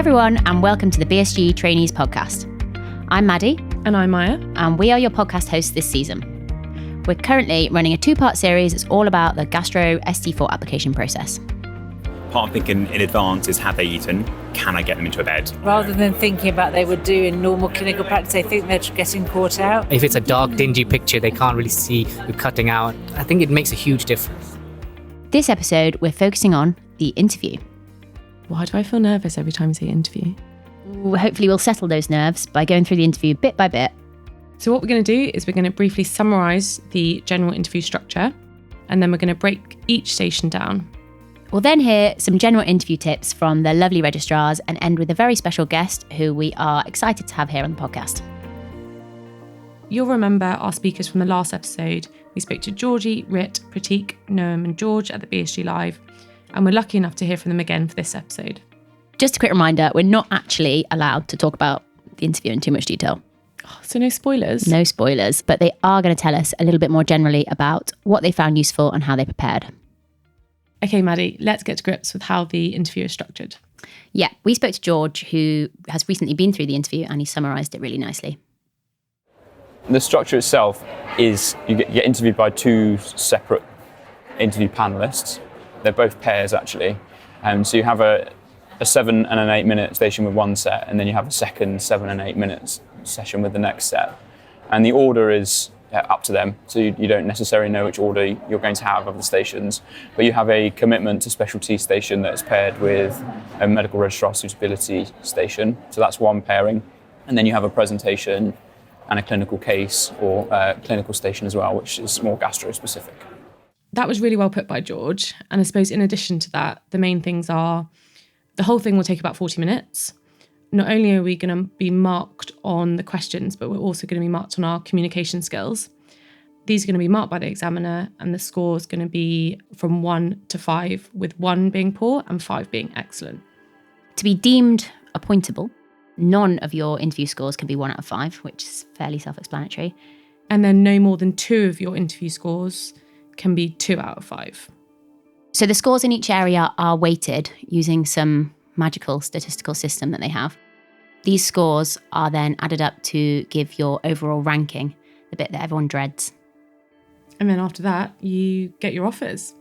everyone, and welcome to the BSG Trainees podcast. I'm Maddie. And I'm Maya. And we are your podcast hosts this season. We're currently running a 2-part series that's all about the gastro ST4 application process. Part of thinking in advance is, have they eaten? Can I get them into a bed? Rather than thinking about they would do in normal clinical practice, they think they're getting caught out. If it's a dark, dingy picture, they can't really see you're cutting out. I think it makes a huge difference. This episode, we're focusing on the interview. Why do I feel nervous every time you say interview? Hopefully we'll settle those nerves by going through the interview bit by bit. So what we're going to do is we're going to briefly summarise the general interview structure, and then we're going to break each station down. We'll then hear some general interview tips from the lovely registrars and end with a very special guest who we are excited to have here on the podcast. You'll remember our speakers from the last episode. We spoke to Georgie, Writ, Prateek, Noam and George at the BSG Live, and we're lucky enough to hear from them again for this episode. Just a quick reminder, we're not actually allowed to talk about the interview in too much detail. So no spoilers? No spoilers, but they are going to tell us a little bit more generally about what they found useful and how they prepared. Okay, Maddie, let's get to grips with how the interview is structured. Yeah, we spoke to George, who has recently been through the interview, and he summarised it really nicely. The structure itself is you get interviewed by 2 separate interview panellists. They're both pairs, actually. So you have a 7 and an 8 minute station with one set, and then you have a second 7 and 8 minutes session with the next set. And the order is up to them, so you don't necessarily know which order you're going to have of the stations, but you have a commitment to specialty station that's paired with a medical registrar suitability station. So that's one pairing. And then you have a presentation and a clinical case or clinical station as well, which is more gastro-specific. That was really well put by George. And I suppose in addition to that, the main things are the whole thing will take about 40 minutes. Not only are we going to be marked on the questions, but we're also going to be marked on our communication skills. These are going to be marked by the examiner, and the score is going to be from 1 to 5, with 1 being poor and 5 being excellent. To be deemed appointable, none of your interview scores can be 1 out of 5, which is fairly self-explanatory. And then no more than 2 of your interview scores can be 2 out of 5. So the scores in each area are weighted using some magical statistical system that they have. These scores are then added up to give your overall ranking, the bit that everyone dreads. And then after that, you get your offers.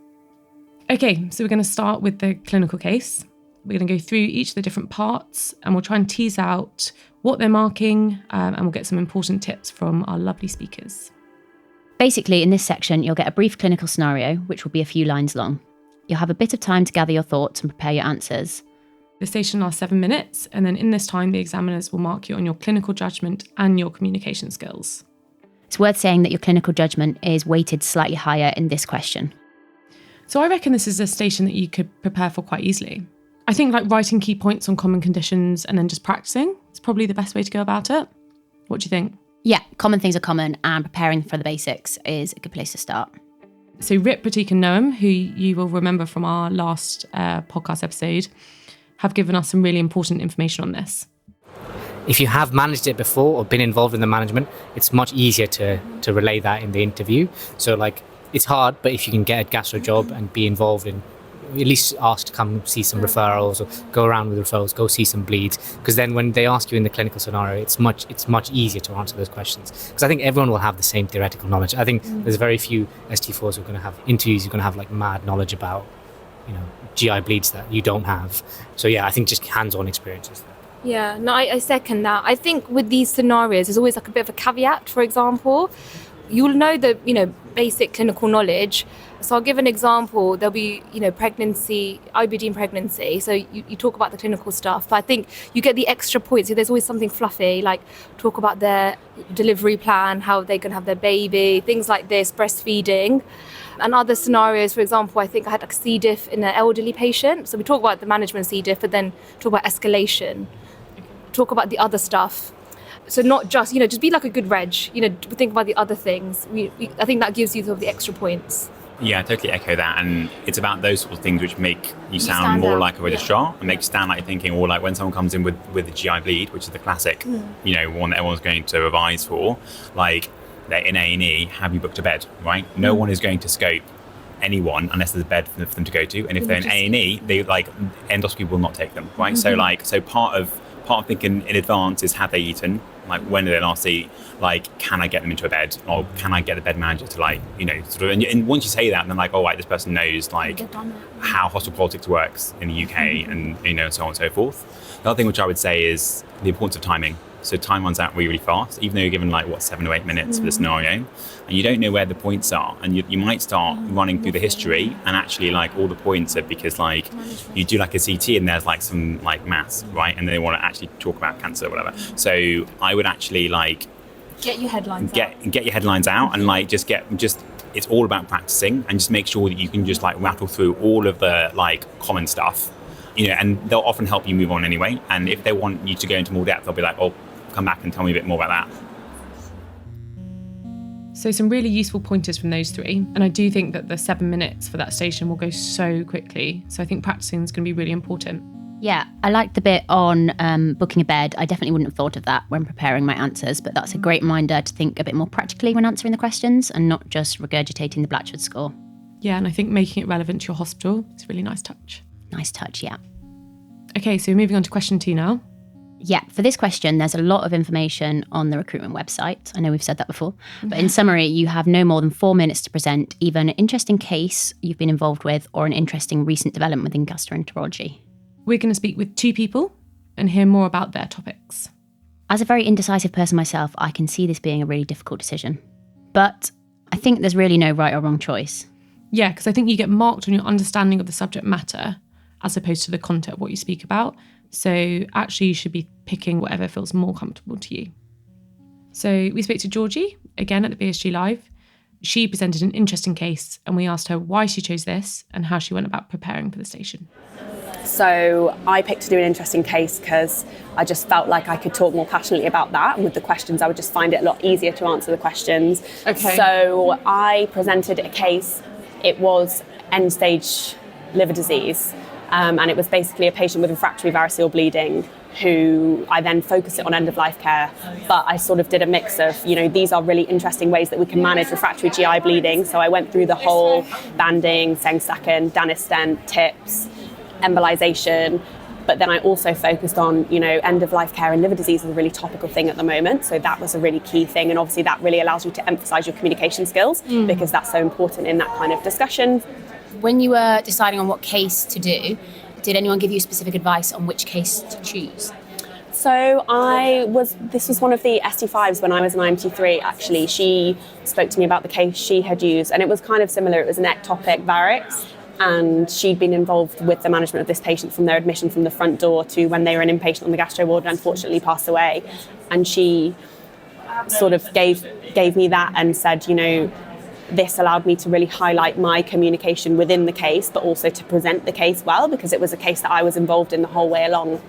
Okay, so we're going to start with the clinical case. We're going to go through each of the different parts, and we'll try and tease out what they're marking, and we'll get some important tips from our lovely speakers. Basically, in this section, you'll get a brief clinical scenario, which will be a few lines long. You'll have a bit of time to gather your thoughts and prepare your answers. The station lasts 7 minutes, and then in this time, the examiners will mark you on your clinical judgment and your communication skills. It's worth saying that your clinical judgment is weighted slightly higher in this question. So I reckon this is a station that you could prepare for quite easily. I think like writing key points on common conditions and then just practicing is probably the best way to go about it. What do you think? Yeah, common things are common, and preparing for the basics is a good place to start. So Writ, Prateek and Noam, who you will remember from our last podcast episode, have given us some really important information on this. If you have managed it before or been involved in the management, it's much easier to relay that in the interview. So like, it's hard, but if you can get a gastro job and be involved in, at least asked to come see some referrals or go around with referrals, go see some bleeds, because then when they ask you in the clinical scenario, it's much easier to answer those questions, because I think everyone will have the same theoretical knowledge. I think there's very few ST4s who are going to have interviews who are going to have like mad knowledge about, GI bleeds that you don't have. So yeah, I think just hands-on experiences. Yeah, no, I second that. I think with these scenarios, there's always like a bit of a caveat. For example, you'll know the, basic clinical knowledge. So I'll give an example. There'll be, pregnancy, IBD in pregnancy. So you talk about the clinical stuff, but I think you get the extra points. So there's always something fluffy, like talk about their delivery plan, how they're going to have their baby, things like this, breastfeeding. And other scenarios, for example, I think I had like C. diff in an elderly patient. So we talk about the management C. diff, but then talk about escalation, talk about the other stuff. So not just, just be like a good reg, think about the other things. I think that gives you sort of the extra points. Yeah, I totally echo that. And it's about those sort of things which make you sound more like a registrar and make you stand like you're thinking, or like when someone comes in with a GI bleed, which is the classic, one that everyone's going to revise for, like they're in A&E, have you booked a bed, right? No one is going to scope anyone unless there's a bed for them to go to, and if they're in A&E, they endoscopy will not take them, right? So part of thinking in advance is, have they eaten? Like, when did they last eat? Like, can I get them into a bed, or can I get the bed manager to and once you say that, then like, oh, right, this person knows like how hospital politics works in the UK, and so on and so forth. The other thing which I would say is the importance of timing. So time runs out really, really fast, even though you're given 7 to 8 minutes for the scenario, and you don't know where the points are, and you might start running through the history, and actually all the points are because you do a CT and there's some mass, right, and they want to actually talk about cancer or whatever. So I would actually get your headlines get your headlines out, and it's all about practicing, and just make sure that you can just rattle through all of the common stuff, and they'll often help you move on anyway. And if they want you to go into more depth, they'll be like, oh, come back and tell me a bit more about that. So some really useful pointers from those three. And I do think that the 7 minutes for that station will go so quickly. So I think practicing is going to be really important. Yeah, I like the bit on booking a bed. I definitely wouldn't have thought of that when preparing my answers, but that's a great reminder to think a bit more practically when answering the questions and not just regurgitating the Blatchford score. Yeah, and I think making it relevant to your hospital is a really nice touch. Nice touch, yeah. Okay, so moving on to question 2 now. Yeah, for this question, there's a lot of information on the recruitment website. I know we've said that before. But in summary, you have no more than 4 minutes to present either an interesting case you've been involved with or an interesting recent development within gastroenterology. We're going to speak with 2 people and hear more about their topics. As a very indecisive person myself, I can see this being a really difficult decision. But I think there's really no right or wrong choice. Yeah, because I think you get marked on your understanding of the subject matter as opposed to the content of what you speak about. So actually you should be picking whatever feels more comfortable to you. So we spoke to Georgie, again at the BSG Live. She presented an interesting case and we asked her why she chose this and how she went about preparing for the station. So I picked to do an interesting case because I just felt like I could talk more passionately about that. And with the questions, I would just find it a lot easier to answer the questions. Okay. So I presented a case. It was end-stage liver disease. And it was basically a patient with refractory variceal bleeding who I then focused it on end-of-life care. But I sort of did a mix of, these are really interesting ways that we can manage refractory GI bleeding. So I went through the whole banding, Sengstacken, Danis stent, tips, embolization. But then I also focused on, end-of-life care and liver disease is a really topical thing at the moment. So that was a really key thing. And obviously that really allows you to emphasize your communication skills because that's so important in that kind of discussion. When you were deciding on what case to do, did anyone give you specific advice on which case to choose? So this was one of the ST5s when I was an IMT3 actually. She spoke to me about the case she had used and it was kind of similar. It was an ectopic varix and she'd been involved with the management of this patient from their admission from the front door to when they were an inpatient on the gastro ward and unfortunately passed away. And she sort of gave me that and said, this allowed me to really highlight my communication within the case, but also to present the case well, because it was a case that I was involved in the whole way along.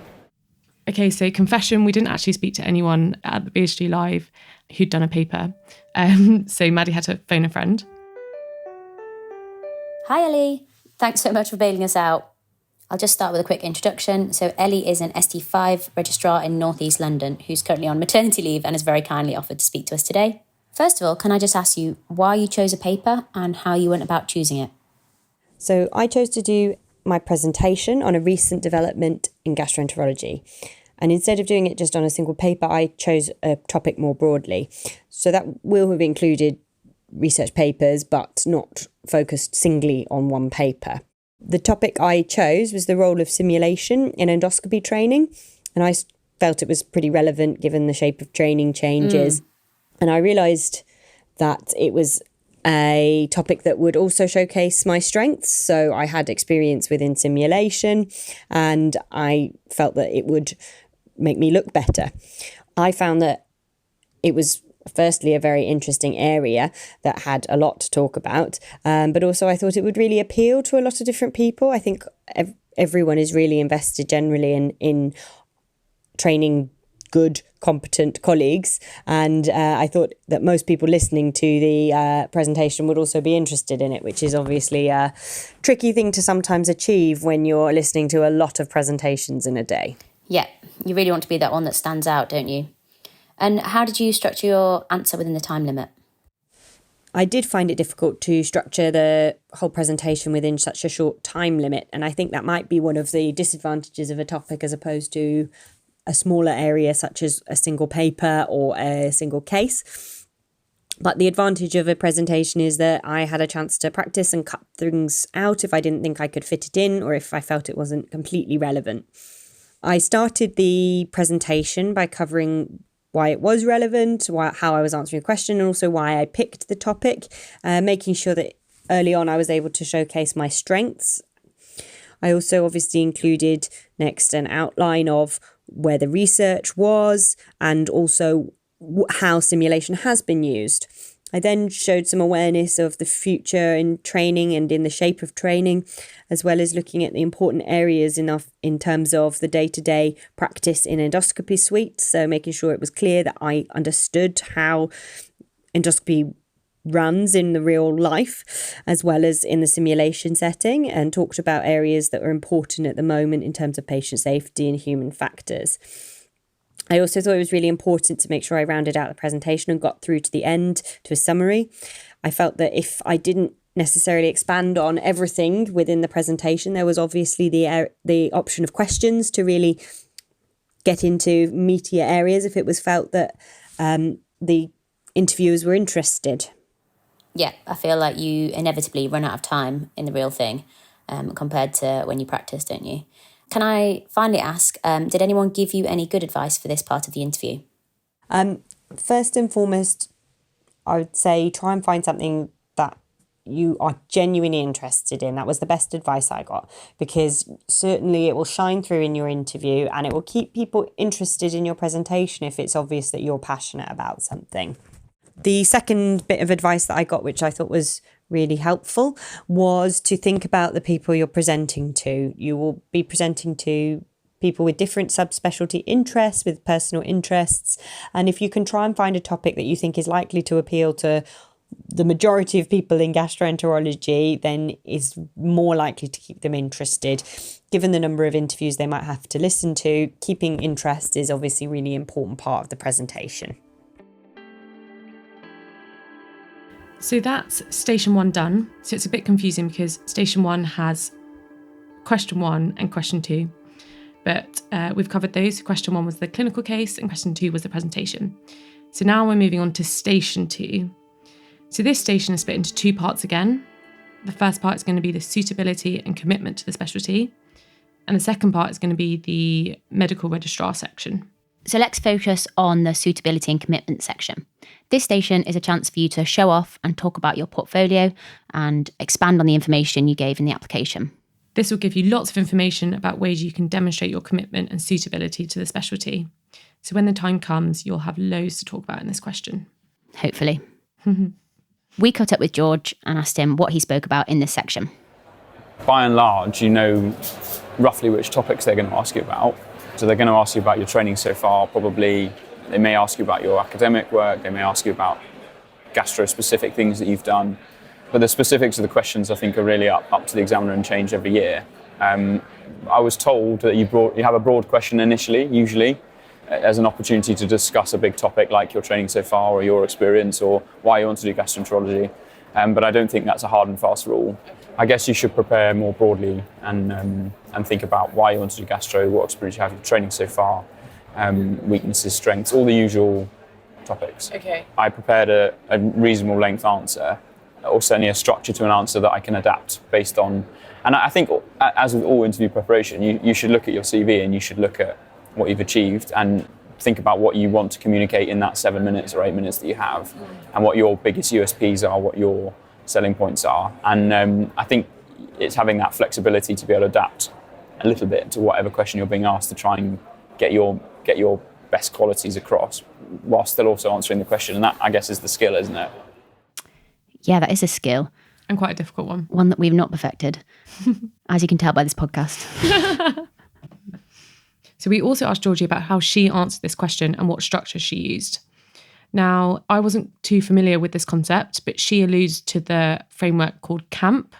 Okay, so confession, we didn't actually speak to anyone at the BSG Live who'd done a paper. So Maddie had to phone a friend. Hi, Ellie. Thanks so much for bailing us out. I'll just start with a quick introduction. So Ellie is an ST5 registrar in North East London who's currently on maternity leave and has very kindly offered to speak to us today. First of all, can I just ask you why you chose a paper and how you went about choosing it? So I chose to do my presentation on a recent development in gastroenterology. And instead of doing it just on a single paper, I chose a topic more broadly. So that will have included research papers, but not focused singly on one paper. The topic I chose was the role of simulation in endoscopy training. And I felt it was pretty relevant given the shape of training changes. And I realised that it was a topic that would also showcase my strengths. So I had experience within simulation and I felt that it would make me look better. I found that it was firstly a very interesting area that had a lot to talk about, but also I thought it would really appeal to a lot of different people. I think everyone is really invested generally in training good, competent colleagues. And I thought that most people listening to the presentation would also be interested in it, which is obviously a tricky thing to sometimes achieve when you're listening to a lot of presentations in a day. Yeah, you really want to be that one that stands out, don't you? And how did you structure your answer within the time limit? I did find it difficult to structure the whole presentation within such a short time limit. And I think that might be one of the disadvantages of a topic as opposed to a smaller area such as a single paper or a single case. But the advantage of a presentation is that I had a chance to practice and cut things out if I didn't think I could fit it in or if I felt it wasn't completely relevant. I started the presentation by covering why it was relevant, how I was answering a question, and also why I picked the topic, making sure that early on I was able to showcase my strengths. I also obviously included next an outline of where the research was and also how simulation has been used. I then showed some awareness of the future in training and in the shape of training, as well as looking at the important areas in terms of the day-to-day practice in endoscopy suites. So making sure it was clear that I understood how endoscopy runs in the real life, as well as in the simulation setting, and talked about areas that were important at the moment in terms of patient safety and human factors. I also thought it was really important to make sure I rounded out the presentation and got through to the end to a summary. I felt that if I didn't necessarily expand on everything within the presentation, there was obviously the option of questions to really get into meatier areas if it was felt that the interviewers were interested. Yeah, I feel like you inevitably run out of time in the real thing compared to when you practice, don't you? Can I finally ask, did anyone give you any good advice for this part of the interview? First and foremost, I would say try and find something that you are genuinely interested in. That was the best advice I got, because certainly it will shine through in your interview and it will keep people interested in your presentation if it's obvious that you're passionate about something. The second bit of advice that I got, which I thought was really helpful, was to think about the people you're presenting to. You will be presenting to people with different subspecialty interests, with personal interests. And if you can try and find a topic that you think is likely to appeal to the majority of people in gastroenterology, then is more likely to keep them interested. Given the number of interviews they might have to listen to, keeping interest is obviously a really important part of the presentation. So that's station 1 done. So it's a bit confusing because station 1 has question 1 and question 2. But we've covered those. Question 1 was the clinical case and question 2 was the presentation. So now we're moving on to station 2. So this station is split into 2 parts again. The first part is going to be the suitability and commitment to the specialty. And the second part is going to be the medical registrar section. So let's focus on the suitability and commitment section. This station is a chance for you to show off and talk about your portfolio and expand on the information you gave in the application. This will give you lots of information about ways you can demonstrate your commitment and suitability to the specialty. So when the time comes, you'll have loads to talk about in this question. Hopefully. We caught up with George and asked him what he spoke about in this section. By and large, you know roughly which topics they're going to ask you about. So they're going to ask you about your training so far, probably. They may ask you about your academic work. They may ask you about gastro-specific things that you've done. But the specifics of the questions, I think, are really up to the examiner and change every year. I was told that you have a broad question initially, usually, as an opportunity to discuss a big topic like your training so far or your experience or why you want to do gastroenterology. But I don't think that's a hard and fast rule. I guess you should prepare more broadly and think about why you want to do gastro, what experience you have, your training so far, weaknesses, strengths, all the usual topics. Okay. I prepared a reasonable length answer, or certainly a structure to an answer that I can adapt based on. And I think, as with all interview preparation, you should look at your CV and you should look at what you've achieved and think about what you want to communicate in that 7 minutes or 8 minutes that you have, and what your biggest USPs are, what your selling points are. And I think it's having that flexibility to be able to adapt a little bit to whatever question you're being asked to try and get your best qualities across while still also answering the question. And that, I guess, is the skill, isn't it? Yeah, that is a skill. And quite a difficult one. One that we've not perfected, as you can tell by this podcast. So we also asked Georgie about how she answered this question and what structure she used. Now, I wasn't too familiar with this concept, but she alludes to the framework called CAMP,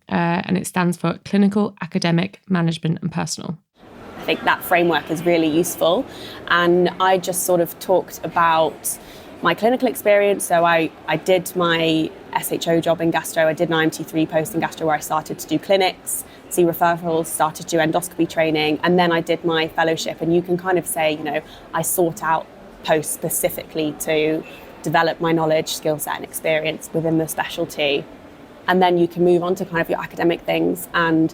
and it stands for Clinical, Academic, Management and Personal. I think that framework is really useful, and I just sort of talked about my clinical experience. So I did my SHO job in gastro. I did an IMT3 post in gastro where I started to do clinics, see referrals, started to do endoscopy training, and then I did my fellowship. And you can kind of say, I sought out posts specifically to develop my knowledge, skill set and experience within the specialty. And then you can move on to kind of your academic things. And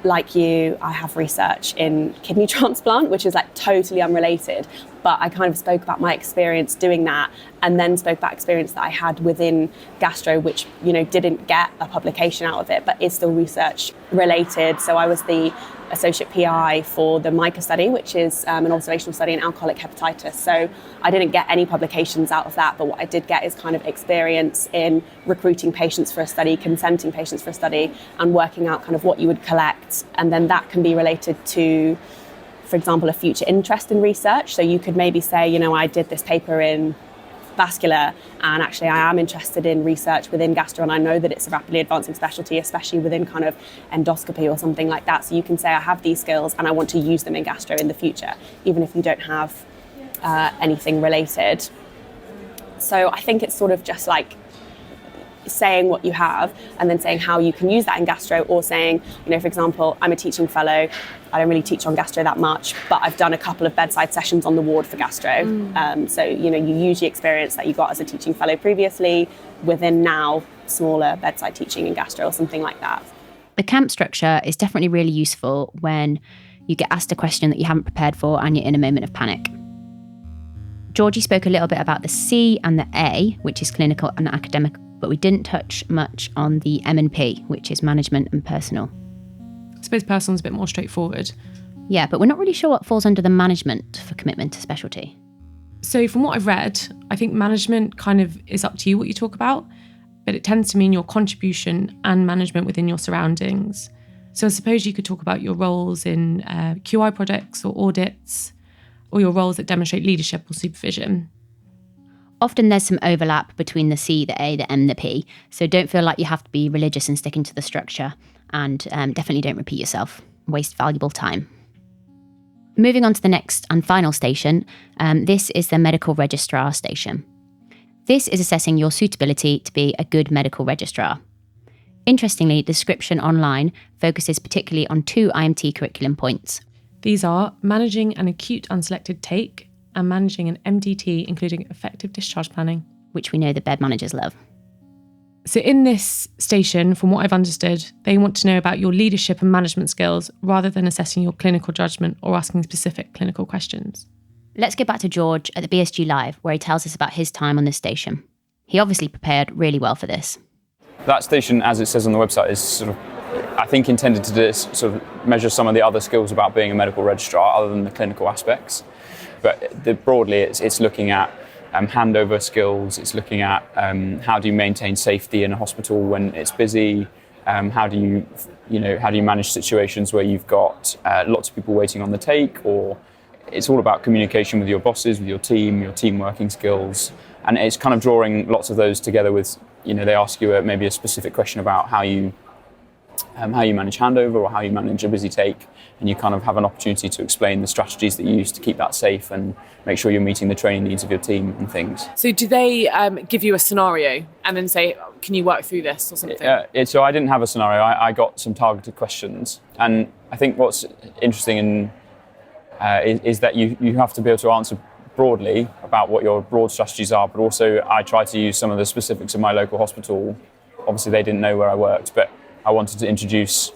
like you, I have research in kidney transplant, which is like totally unrelated. But I kind of spoke about my experience doing that, and then spoke about experience that I had within gastro, which, didn't get a publication out of it, but is still research related. So I was the associate PI for the MICA study, which is an observational study in alcoholic hepatitis. So I didn't get any publications out of that, but what I did get is kind of experience in recruiting patients for a study, consenting patients for a study, and working out kind of what you would collect. And then that can be related to, for example, a future interest in research. So you could maybe say, I did this paper in vascular, and actually I am interested in research within gastro, and I know that it's a rapidly advancing specialty, especially within kind of endoscopy or something like that. So you can say, I have these skills and I want to use them in gastro in the future, even if you don't have anything related. So I think it's sort of just like saying what you have and then saying how you can use that in gastro, or saying, for example, I'm a teaching fellow, I don't really teach on gastro that much, but I've done a couple of bedside sessions on the ward for gastro. So, you use the experience that you got as a teaching fellow previously within now smaller bedside teaching in gastro or something like that. The camp structure is definitely really useful when you get asked a question that you haven't prepared for and you're in a moment of panic. Georgie spoke a little bit about the C and the A, which is clinical and academic, but we didn't touch much on the M and P, which is management and personal. I suppose personal's a bit more straightforward. Yeah, but we're not really sure what falls under the management for commitment to specialty. So from what I've read, I think management kind of is up to you what you talk about, but it tends to mean your contribution and management within your surroundings. So I suppose you could talk about your roles in QI projects or audits, or your roles that demonstrate leadership or supervision. Often there's some overlap between the C, the A, the M, the P, so don't feel like you have to be religious and sticking to the structure, and definitely don't repeat yourself. Waste valuable time. Moving on to the next and final station, this is the medical registrar station. This is assessing your suitability to be a good medical registrar. Interestingly, the description online focuses particularly on 2 IMT curriculum points. These are managing an acute unselected take and managing an MDT, including effective discharge planning, which we know the bed managers love. So in this station, from what I've understood, they want to know about your leadership and management skills rather than assessing your clinical judgment or asking specific clinical questions. Let's get back to George at the BSG Live, where he tells us about his time on this station. He obviously prepared really well for this. That station, as it says on the website, is sort of, I think, intended to sort of measure some of the other skills about being a medical registrar other than the clinical aspects. But broadly, it's looking at handover skills. It's looking at how do you maintain safety in a hospital when it's busy. How do you manage situations where you've got lots of people waiting on the take, or it's all about communication with your bosses, with your team working skills, and it's kind of drawing lots of those together with, they ask you maybe a specific question about how you manage handover or how you manage a busy take, and you kind of have an opportunity to explain the strategies that you use to keep that safe and make sure you're meeting the training needs of your team and things. So do they give you a scenario and then say, can you work through this or something? So I didn't have a scenario. I got some targeted questions, and I think what's interesting is that you have to be able to answer broadly about what your broad strategies are, but also I tried to use some of the specifics of my local hospital. Obviously they didn't know where I worked, but I wanted to introduce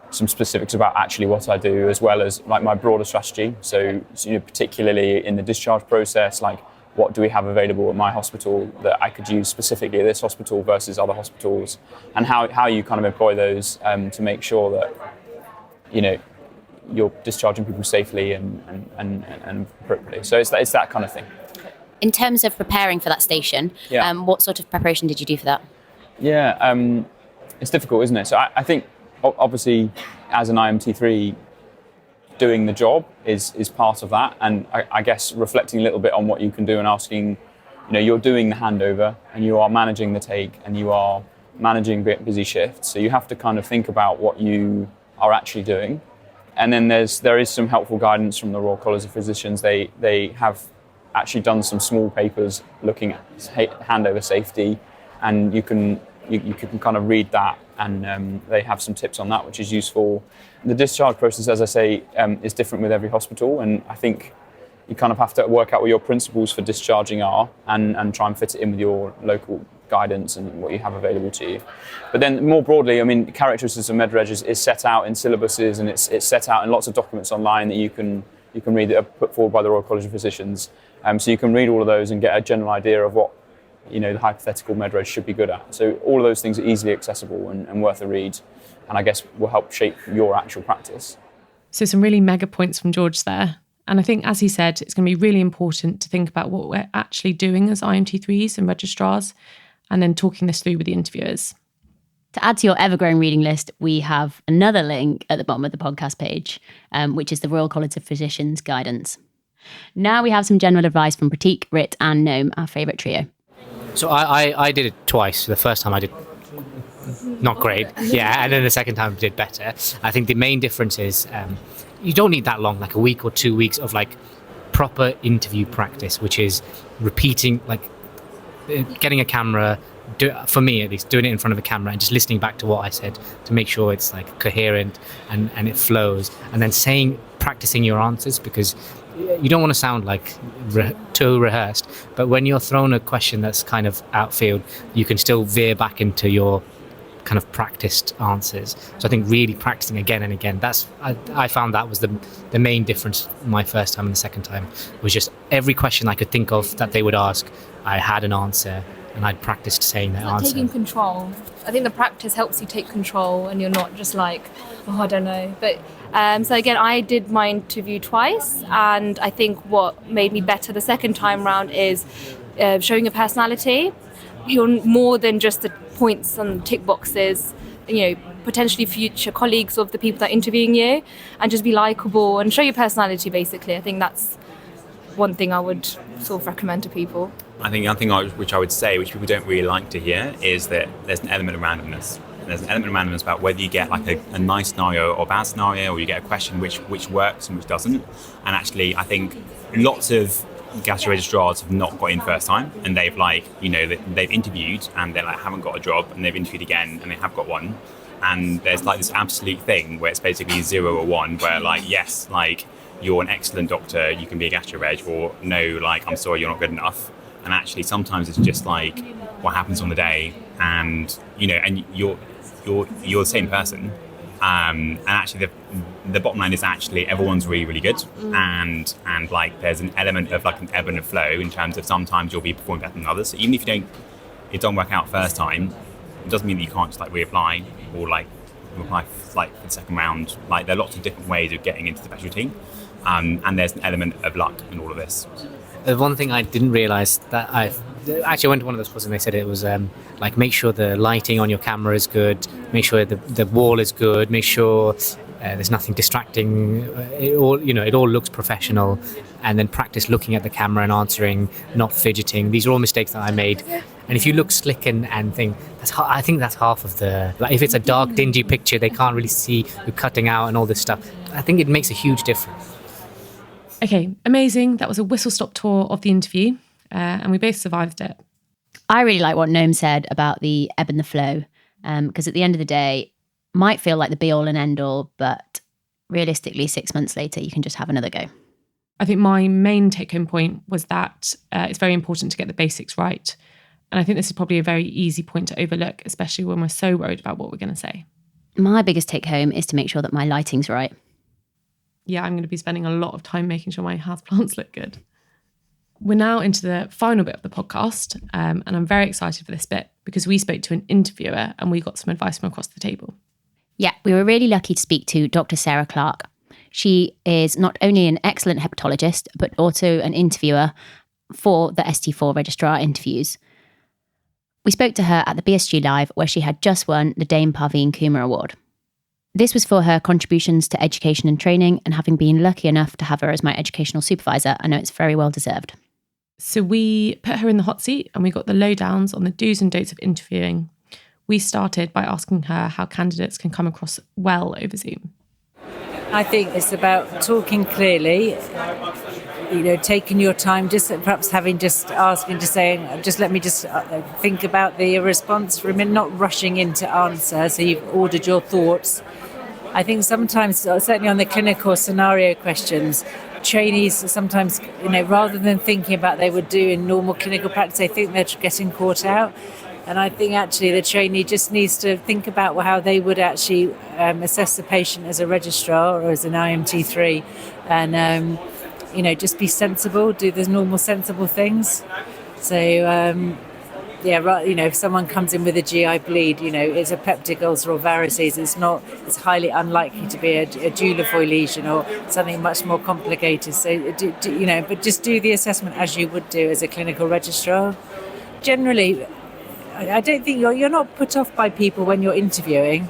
some specifics about actually what I do, as well as like my broader strategy. So particularly in the discharge process, like what do we have available at my hospital that I could use specifically at this hospital versus other hospitals, and how you kind of employ those to make sure that you're discharging people safely and appropriately. So it's that kind of thing. In terms of preparing for that station, what sort of preparation did you do for that? Yeah, it's difficult, isn't it? So I think obviously as an IMT3, doing the job is part of that, and I guess reflecting a little bit on what you can do and asking, you're doing the handover and you are managing the take and you are managing busy shifts, so you have to kind of think about what you are actually doing. And then there is some helpful guidance from the Royal College of Physicians. They have actually done some small papers looking at handover safety, and you can kind of read that, and they have some tips on that, which is useful. The discharge process, as I say, is different with every hospital, and I think you kind of have to work out what your principles for discharging are and try and fit it in with your local guidance and what you have available to you. But then more broadly, I mean, characteristics of MedReg is set out in syllabuses, and it's set out in lots of documents online that you can read that are put forward by the Royal College of Physicians. So you can read all of those and get a general idea of what the hypothetical MedReg should be good at. So all of those things are easily accessible and worth a read, and I guess will help shape your actual practice. So some really mega points from George there. And I think, as he said, it's going to be really important to think about what we're actually doing as IMT3s and registrars, and then talking this through with the interviewers. To add to your ever-growing reading list, we have another link at the bottom of the podcast page, which is the Royal College of Physicians guidance. Now we have some general advice from Prateek, Writ and Noam, our favourite trio. So I did it twice. The first time I did not great, yeah, and then the second time I did better. I think the main difference is you don't need that long, like a week or 2 weeks of like proper interview practice, which is repeating, like getting a camera, for me at least, doing it in front of a camera and just listening back to what I said to make sure it's like coherent and it flows, and then practicing your answers, because you don't want to sound like too rehearsed, but when you're thrown a question that's kind of outfield, you can still veer back into your kind of practiced answers. So I think really practicing again and again, I found that was the main difference my first time and the second time, was just every question I could think of that they would ask, I had an answer and I'd practiced saying that answer. Taking control. I think the practice helps you take control and you're not just like, I don't know. But so again, I did my interview twice, and I think what made me better the second time round is showing your personality. You're more than just the points and tick boxes, potentially future colleagues of the people that are interviewing you, and just be likeable and show your personality, basically. I think that's one thing I would sort of recommend to people. I think the other thing which I would say, which people don't really like to hear, is that there's an element of randomness. There's an element of randomness about whether you get like a nice scenario or a bad scenario, or you get a question which works and which doesn't. And actually, I think lots of gastro registrars have not got in first time, and they've they've interviewed and they haven't got a job, and they've interviewed again and they have got one. And there's like this absolute thing where it's basically 0 or 1, where yes, you're an excellent doctor, you can be a gastro reg, or no, I'm sorry, you're not good enough. And actually sometimes it's just what happens on the day, and and you're the same person, and actually the bottom line is actually everyone's really, really good, and there's an element of an ebb and flow in terms of sometimes you'll be performing better than others. So even if it don't work out first time, it doesn't mean that you can't just reapply or apply for the second round. There are lots of different ways of getting into the specialty, and there's an element of luck in all of this. The one thing I didn't realise that I went to one of those courses and they said it was make sure the lighting on your camera is good, make sure the wall is good, make sure there's nothing distracting. It all looks professional, and then practice looking at the camera and answering, not fidgeting. These are all mistakes that I made. And if you look slick and think, I think that's half of the. If it's a dark, dingy picture, they can't really see you cutting out and all this stuff. I think it makes a huge difference. Okay, amazing. That was a whistle-stop tour of the interview, and we both survived it. I really like what Noam said about the ebb and the flow, because at the end of the day, might feel like the be-all and end-all, but realistically, 6 months later, you can just have another go. I think my main take-home point was that it's very important to get the basics right. And I think this is probably a very easy point to overlook, especially when we're so worried about what we're going to say. My biggest take-home is to make sure that my lighting's right. Yeah, I'm going to be spending a lot of time making sure my houseplants look good. We're now into the final bit of the podcast, and I'm very excited for this bit because we spoke to an interviewer and we got some advice from across the table. Yeah, we were really lucky to speak to Dr. Sarah Clarke. She is not only an excellent hepatologist, but also an interviewer for the ST4 registrar interviews. We spoke to her at the BSG Live, where she had just won the Dame Parveen Kumar Award. This was for her contributions to education and training, and having been lucky enough to have her as my educational supervisor, I know it's very well deserved. So we put her in the hot seat and we got the lowdowns on the do's and don'ts of interviewing. We started by asking her how candidates can come across well over Zoom. I think it's about talking clearly taking your time, just perhaps asking, just saying, just let me just think about the response for a minute, not rushing into answer. So you've ordered your thoughts. I think sometimes, certainly on the clinical scenario questions, trainees sometimes, rather than thinking about they would do in normal clinical practice, they think they're getting caught out. And I think actually the trainee just needs to think about how they would actually assess the patient as a registrar or as an IMT3, and just be sensible, do the normal sensible things. So if someone comes in with a GI bleed, it's a peptic ulcer or varices, it's highly unlikely to be a Dulafoy lesion or something much more complicated. So but just do the assessment as you would do as a clinical registrar. Generally, I don't think you're not put off by people when you're interviewing.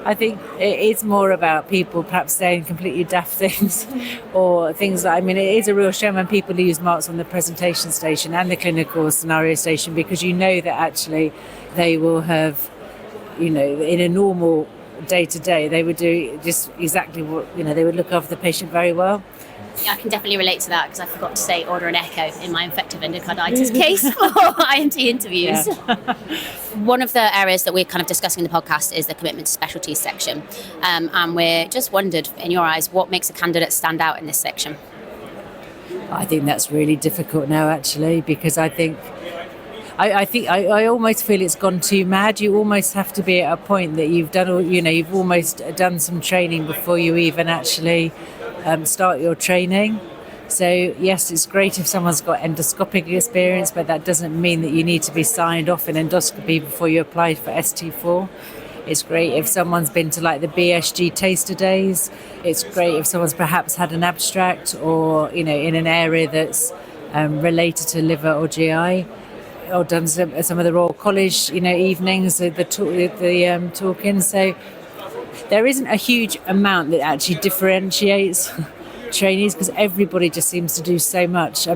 I think it's more about people perhaps saying completely daft things or things it is a real shame when people lose marks on the presentation station and the clinical scenario station, because that actually they will have, in a normal day-to-day, they would do just exactly what, they would look after the patient very well. Yeah, I can definitely relate to that, because I forgot to say order an echo in my infective endocarditis case for IMT interviews. Yeah. One of the areas that we're kind of discussing in the podcast is the commitment to specialties section. And we're just wondered, in your eyes, what makes a candidate stand out in this section? I think that's really difficult now, actually, because I almost feel it's gone too mad. You almost have to be at a point that you've almost done some training before you even actually start your training. So yes, it's great if someone's got endoscopic experience, but that doesn't mean that you need to be signed off in endoscopy before you apply for ST4. It's great if someone's been to like the BSG taster days. It's great if someone's perhaps had an abstract or in an area that's related to liver or GI, or done some of the Royal College evenings, the talk-ins. So there isn't a huge amount that actually differentiates trainees, because everybody just seems to do so much. I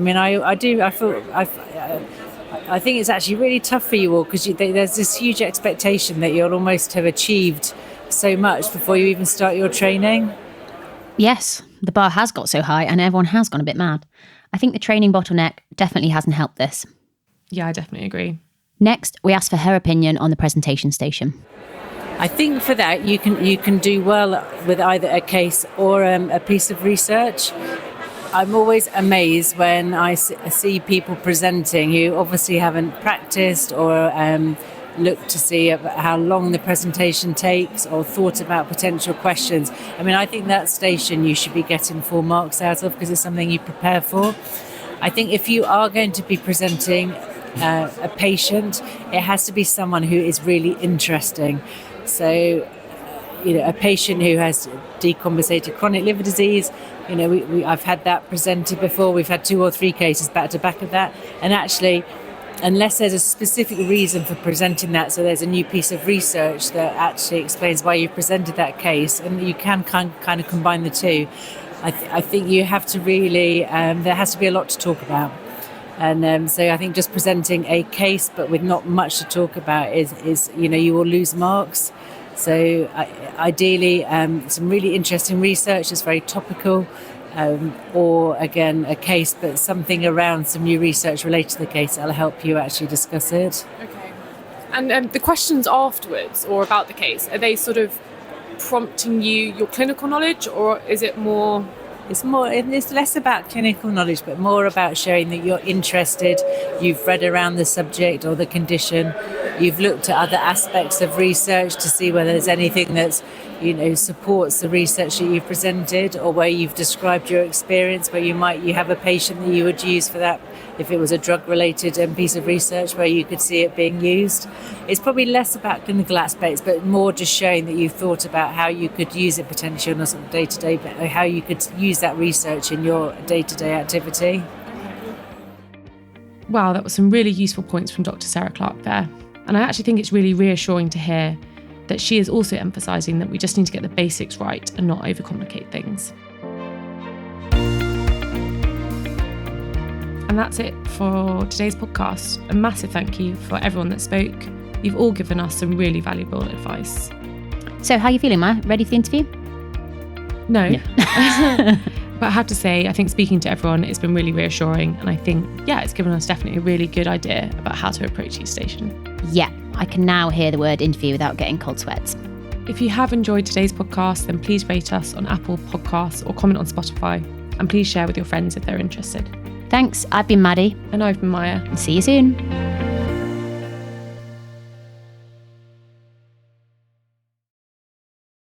think it's actually really tough for you all, because there's this huge expectation that you'll almost have achieved so much before you even start your training. Yes, the bar has got so high and everyone has gone a bit mad. I think the training bottleneck definitely hasn't helped this. Yeah, I definitely agree. Next, we asked for her opinion on the presentation station. I think for that you can do well with either a case or a piece of research. I'm always amazed when I see people presenting who obviously haven't practiced or looked to see how long the presentation takes or thought about potential questions. I think that station you should be getting full marks out of, because it's something you prepare for. I think if you are going to be presenting a patient, it has to be someone who is really interesting. So, a patient who has decompensated chronic liver disease, I've had that presented before. We've had 2 or 3 cases back to back of that. And actually, unless there's a specific reason for presenting that, so there's a new piece of research that actually explains why you presented that case, and you can kind of combine the two, I think you have to really, there has to be a lot to talk about. And so I think just presenting a case but with not much to talk about is you will lose marks. So ideally, some really interesting research that's very topical, or again, a case but something around some new research related to the case that'll help you actually discuss it. Okay. And the questions afterwards or about the case, are they sort of prompting your clinical knowledge, or is it more... It's less about clinical knowledge, but more about showing that you're interested, you've read around the subject or the condition, you've looked at other aspects of research to see whether there's anything that's, supports the research that you've presented, or where you've described your experience, where you have a patient that you would use for that, if it was a drug-related piece of research where you could see it being used. It's probably less about clinical aspects, but more just showing that you've thought about how you could use it potentially on a sort of day-to-day, how you could use that research in your day-to-day activity. Wow, that was some really useful points from Dr. Sarah Clarke there. And I actually think it's really reassuring to hear that she is also emphasising that we just need to get the basics right and not overcomplicate things. And that's it for today's podcast. A massive thank you for everyone that spoke. You've all given us some really valuable advice. So how are you feeling, Ma? Ready for the interview? No. Yeah. But I have to say, I think speaking to everyone, it's been really reassuring. And I think, it's given us definitely a really good idea about how to approach each station. Yeah, I can now hear the word interview without getting cold sweats. If you have enjoyed today's podcast, then please rate us on Apple Podcasts or comment on Spotify. And please share with your friends if they're interested. Thanks, I've been Maddie. And I've been Maya. See you soon.